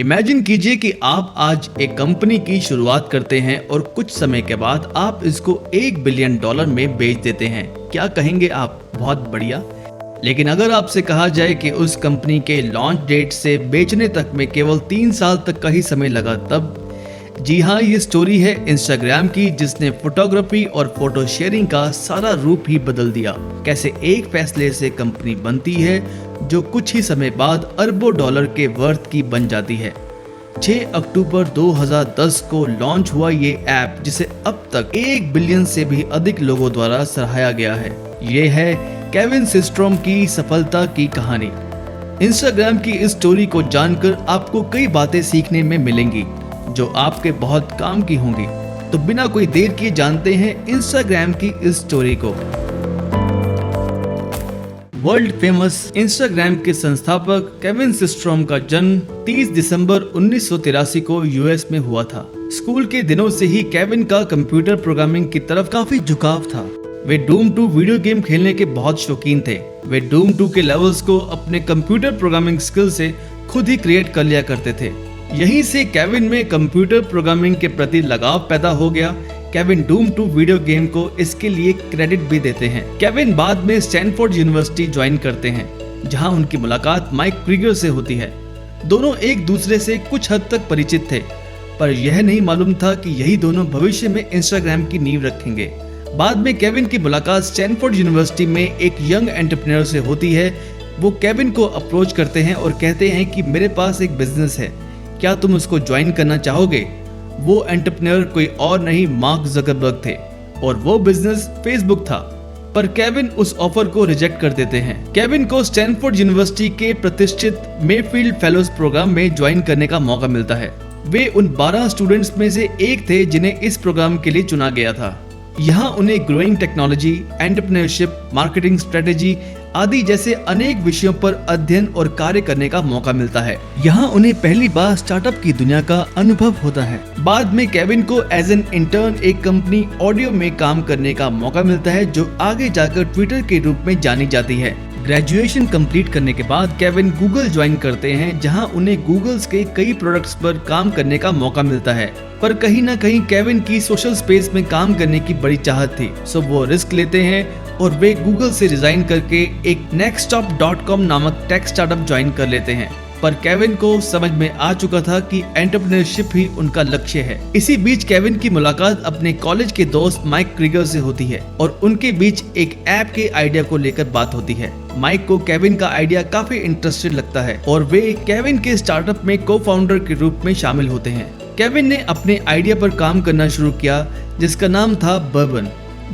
Imagine कीजिए कि आप आज एक कंपनी की शुरुआत करते हैं और कुछ समय के बाद आप इसको $1 बिलियन में बेच देते हैं। क्या कहेंगे आप? बहुत बढ़िया। लेकिन अगर आपसे कहा जाए कि उस कंपनी के लॉन्च डेट से बेचने तक में केवल 3 साल तक का ही समय लगा, तब? जी हाँ, ये स्टोरी है इंस्टाग्राम की, जिसने फोटोग्राफी और फोटो शेयरिंग का सारा रूप ही बदल दिया। कैसे एक फैसले से कंपनी बनती है जो कुछ ही समय बाद अरबों डॉलर के वर्थ की बन जाती है। 6 अक्टूबर 2010 को लॉन्च हुआ ये ऐप, जिसे अब तक 1 बिलियन से भी अधिक लोगों द्वारा सराहाया गया है। ये है केविन सिस्ट्रोम की सफलता की कहानी। इंस्टाग्राम की इस स्टोरी को जानकर आपको कई बातें सीखने में मिलेंगी जो आपके बहुत काम की होंगी। तो बिना कोई देर किए जानते हैं इंस्टाग्राम की इस स्टोरी को। वर्ल्ड फेमस इंस्टाग्राम के संस्थापक केविन सिस्ट्रोम का जन्म 30 दिसंबर 1983 को यूएस में हुआ था। स्कूल के दिनों से ही केविन का कंप्यूटर प्रोग्रामिंग की तरफ काफी झुकाव था। वे डूम 2 वीडियो गेम खेलने के बहुत शौकीन थे। वे डूम 2 के लेवल्स को अपने कंप्यूटर प्रोग्रामिंग स्किल से खुद ही क्रिएट कर लिया करते थे। यहीं से केविन में कंप्यूटर प्रोग्रामिंग के प्रति लगाव पैदा हो गया। केविन डूम 2 वीडियो गेम को इसके लिए क्रेडिट भी देते हैं। केविन बाद में स्टैनफोर्ड यूनिवर्सिटी ज्वाइन करते हैं, जहां उनकी मुलाकात माइक क्रीगर से होती है। दोनों एक दूसरे से कुछ हद तक परिचित थे, पर यह नहीं मालूम था कि यही दोनों भविष्य में इंस्टाग्राम की नींव रखेंगे। बाद में केविन की मुलाकात स्टैनफोर्ड यूनिवर्सिटी में एक यंग एंटरप्रेन्योर से होती है। वो केविन को अप्रोच करते हैं और कहते हैं कि मेरे पास एक बिजनेस है, क्या तुम उसको ज्वाइन करना चाहोगे? वो एंटरप्रेन्योर कोई और नहीं, मार्क ज़करबर्ग थे, और वो बिजनेस फेसबुक था। पर केविन उस ऑफर को रिजेक्ट कर देते हैं। केविन को स्टैनफोर्ड यूनिवर्सिटी के प्रतिष्ठित मेफील्ड फेलोज प्रोग्राम में ज्वाइन करने का मौका मिलता है। वे उन 12 स्टूडेंट्स में से एक थे जिन्हें इस प्रोग्राम के लिए चुना गया था। यहाँ उन्हें growing technology, entrepreneurship, marketing strategy आदि जैसे अनेक विषयों पर अध्ययन और कार्य करने का मौका मिलता है। यहाँ उन्हें पहली बार स्टार्टअप की दुनिया का अनुभव होता है। बाद में केविन को एज एन इंटर्न एक कंपनी ऑडियो में काम करने का मौका मिलता है, जो आगे जाकर ट्विटर के रूप में जानी जाती है। ग्रेजुएशन कंप्लीट करने के बाद केविन गूगल ज्वाइन करते हैं, जहां उन्हें गूगल्स के कई प्रोडक्ट्स पर काम करने का मौका मिलता है। पर कहीं ना कहीं केविन की सोशल स्पेस में काम करने की बड़ी चाहत थी, सो वो रिस्क लेते हैं और वे गूगल से रिजाइन करके एक nextstop.com नामक टेक स्टार्टअप ज्वाइन कर लेते हैं। पर केविन को समझ में आ चुका था कि एंटरप्रेन्योरशिप ही उनका लक्ष्य है। इसी बीच केविन की मुलाकात अपने कॉलेज के दोस्त माइक क्रीगर से होती है और उनके बीच एक ऐप के आइडिया को लेकर बात होती है। माइक को केविन का आइडिया काफी इंटरेस्टेड लगता है और वे केविन के स्टार्टअप में को फाउंडर के रूप में शामिल होते हैं। केविन ने अपने आइडिया पर काम करना शुरू किया, जिसका नाम था बर्बन।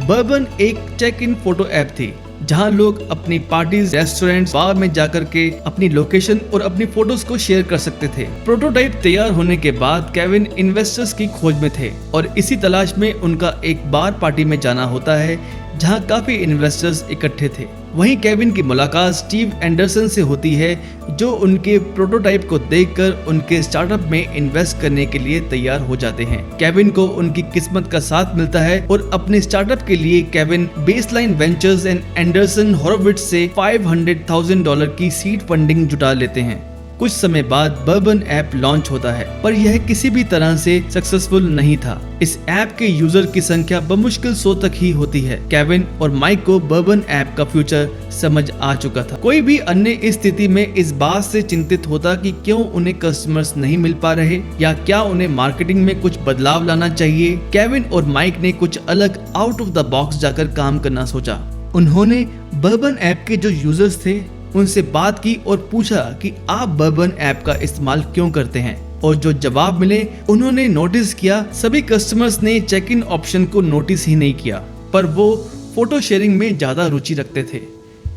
बर्बन एक चेक इन फोटो ऐप थी, जहां लोग अपनी पार्टीज, रेस्टोरेंट्स, बार में जाकर के अपनी लोकेशन और अपनी फोटोज को शेयर कर सकते थे। प्रोटोटाइप तैयार होने के बाद केविन इन्वेस्टर्स की खोज में थे और इसी तलाश में उनका एक बार पार्टी में जाना होता है, जहां काफी इन्वेस्टर्स इकट्ठे थे। वहीं केविन की मुलाकात स्टीव एंडरसन से होती है, जो उनके प्रोटोटाइप को देखकर उनके स्टार्टअप में इन्वेस्ट करने के लिए तैयार हो जाते हैं। केविन को उनकी किस्मत का साथ मिलता है और अपने स्टार्टअप के लिए Kevin Baseline Ventures and Andreessen Horowitz से $500,000 की सीड फंडिंग जुटा लेते हैं। कुछ समय बाद बर्बन ऐप लॉन्च होता है, पर यह किसी भी तरह से सक्सेसफुल नहीं था। इस ऐप के यूजर की संख्या बमुश्किल 100 तक ही होती है। केविन और माइक को बर्बन ऐप का फ्यूचर समझ आ चुका था। कोई भी अन्य इस स्थिति में इस बात से चिंतित होता कि क्यों उन्हें कस्टमर्स नहीं मिल पा रहे, या क्या उन्हें मार्केटिंग में कुछ बदलाव लाना चाहिए। केविन और माइक ने कुछ अलग आउट ऑफ द बॉक्स जाकर काम करना सोचा। उन्होंने बर्बन ऐप के जो यूजर्स थे उनसे बात की और पूछा कि आप बर्बन ऐप का इस्तेमाल क्यों करते हैं, और जो जवाब मिले उन्होंने नोटिस किया सभी कस्टमर्स ने चेक इन ऑप्शन को नोटिस ही नहीं किया, पर वो फोटो शेयरिंग में ज्यादा रुचि रखते थे।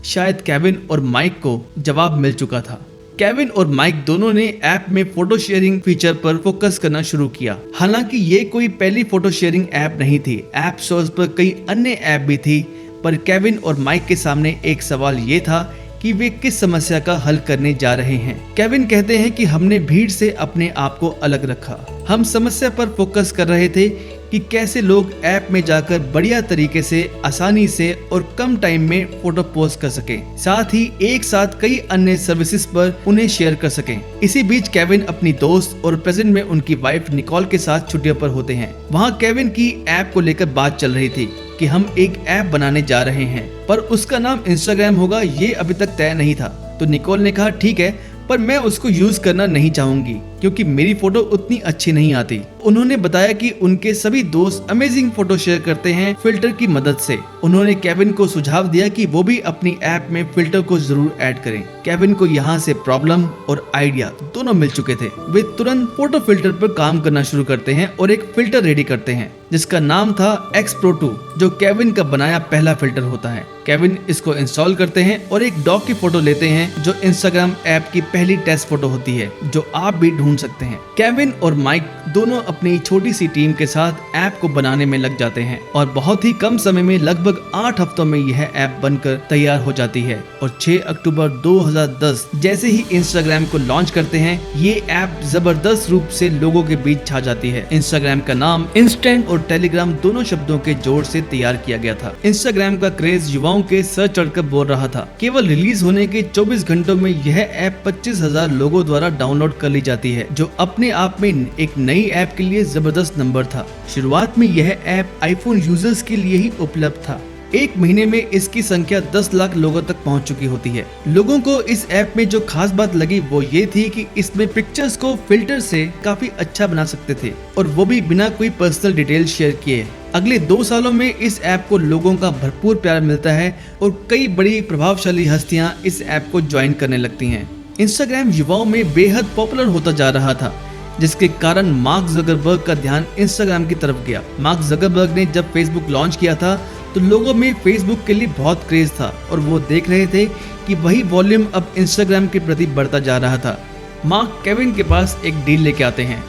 शायद केविन और माइक को जवाब मिल चुका था। केविन और माइक दोनों ने ऐप में फोटो शेयरिंग फीचर पर फोकस करना शुरू किया। हालांकि ये कोई पहली फोटो शेयरिंग ऐप नहीं थी, ऐप स्टोर्स पर कई अन्य ऐप भी थी, पर केविन और माइक के सामने एक सवाल ये था कि वे किस समस्या का हल करने जा रहे हैं। केविन कहते हैं कि हमने भीड़ से अपने आप को अलग रखा। हम समस्या पर फोकस कर रहे थे कि कैसे लोग ऐप में जाकर बढ़िया तरीके से, आसानी से और कम टाइम में फोटो पोस्ट कर सकें, साथ ही एक साथ कई अन्य सर्विसेज पर उन्हें शेयर कर सकें। इसी बीच केविन अपनी दोस्त और प्रेजेंट में उनकी वाइफ निकोल के साथ छुट्टियों पर होते हैं। वहाँ केविन की ऐप को लेकर बात चल रही थी कि हम एक ऐप बनाने जा रहे हैं, पर उसका नाम इंस्टाग्राम होगा, ये अभी तक तय नहीं था। तो निकोल ने कहा ठीक है, पर मैं उसको यूज करना नहीं चाहूंगी क्योंकि मेरी फोटो उतनी अच्छी नहीं आती। उन्होंने बताया कि उनके सभी दोस्त अमेजिंग फोटो शेयर करते हैं फिल्टर की मदद से। उन्होंने केविन को सुझाव दिया कि वो भी अपनी ऐप में फिल्टर को जरूर ऐड करें। केविन को यहाँ से प्रॉब्लम और आइडिया दोनों मिल चुके थे। वे तुरंत फोटो फिल्टर पर काम करना शुरू करते हैं और एक फिल्टर रेडी करते हैं जिसका नाम था X Pro 2, जो केविन का बनाया पहला फिल्टर होता है। केविन इसको इंस्टॉल करते हैं और एक डॉग की फोटो लेते हैं जो इंस्टाग्राम ऐप की पहली टेस्ट फोटो होती है, जो आप भी ढूंढ सकते हैं। केविन और माइक दोनों अपनी छोटी सी टीम के साथ ऐप को बनाने में लग जाते हैं और बहुत ही कम समय में लगभग 8 हफ्तों में यह ऐप बनकर तैयार हो जाती है। और 6 अक्टूबर 2010 जैसे ही इंस्टाग्राम को लॉन्च करते हैं, ये ऐप जबरदस्त रूप से लोगों के बीच छा जाती है। इंस्टाग्राम का नाम इंस्टेंट और टेलीग्राम दोनों शब्दों के जोड़ से तैयार किया गया था। इंस्टाग्राम का क्रेज युवाओं के सर चढ़कर बोल रहा था। केवल रिलीज होने के 24 घंटों में यह ऐप 25,000 लोगों द्वारा डाउनलोड कर ली जाती है, जो अपने आप में एक नई ऐप के लिए जबरदस्त नंबर था। शुरुआत में यह ऐप आईफोन यूजर्स के लिए ही उपलब्ध था। एक महीने में इसकी संख्या 10 लाख लोगों तक पहुंच चुकी होती है। लोगों को इस ऐप में जो खास बात लगी वो ये थी कि इसमें पिक्चर्स को फिल्टर से काफी अच्छा बना सकते थे, और वो भी बिना कोई पर्सनल डिटेल शेयर किए। अगले 2 सालों में इस ऐप को लोगों का भरपूर प्यार मिलता है और कई बड़ी प्रभावशाली हस्तियां इस ऐप को ज्वाइन करने लगती हैं। इंस्टाग्राम युवाओं में बेहद पॉपुलर होता जा रहा था, जिसके कारण मार्क ज़करबर्ग का ध्यान इंस्टाग्राम की तरफ गया। मार्क ज़करबर्ग ने जब फेसबुक लॉन्च किया था तो लोगों में फेसबुक के लिए बहुत क्रेज था और वो देख रहे थे कि वही वॉल्यूम अब इंस्टाग्राम के प्रति बढ़ता जा रहा था। मार्क केविन के पास एक डील लेके आते हैं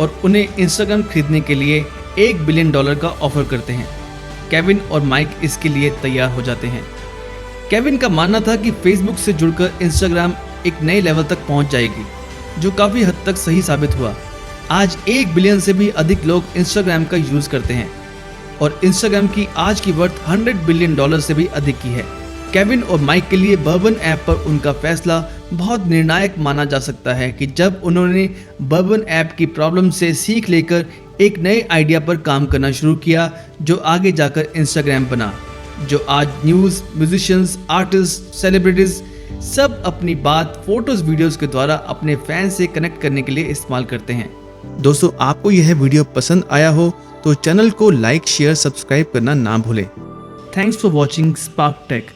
और उन्हें इंस्टाग्राम खरीदने के लिए $1 बिलियन का ऑफर करते हैं। केविन और माइक इसके लिए तैयार हो जाते हैं। केविन का मानना था कि फेसबुक से जुड़कर इंस्टाग्राम एक नए लेवल तक पहुंच जाएगी, जो काफी हद तक सही साबित हुआ। आज 1 बिलियन से भी अधिक लोग इंस्टाग्राम का यूज करते हैं और इंस्टाग्राम की आज की वर्थ $100 बिलियन से भी अधिक की है। केविन और माइक के लिए बर्बन ऐप पर उनका फैसला बहुत निर्णायक माना जा सकता है कि जब उन्होंने बर्बन ऐप की प्रॉब्लम से सीख लेकर एक नए आइडिया पर काम करना शुरू किया, जो आगे जाकर इंस्टाग्राम बना, जो आज न्यूज़, म्यूजिशियंस, आर्टिस्ट, सेलिब्रिटीज सब अपनी बात फोटोज, वीडियोस के द्वारा अपने फैन से कनेक्ट करने के लिए इस्तेमाल करते हैं। दोस्तों, आपको यह वीडियो पसंद आया हो तो चैनल को लाइक, शेयर, सब्सक्राइब करना ना भूलें। Thanks for watching Spark take.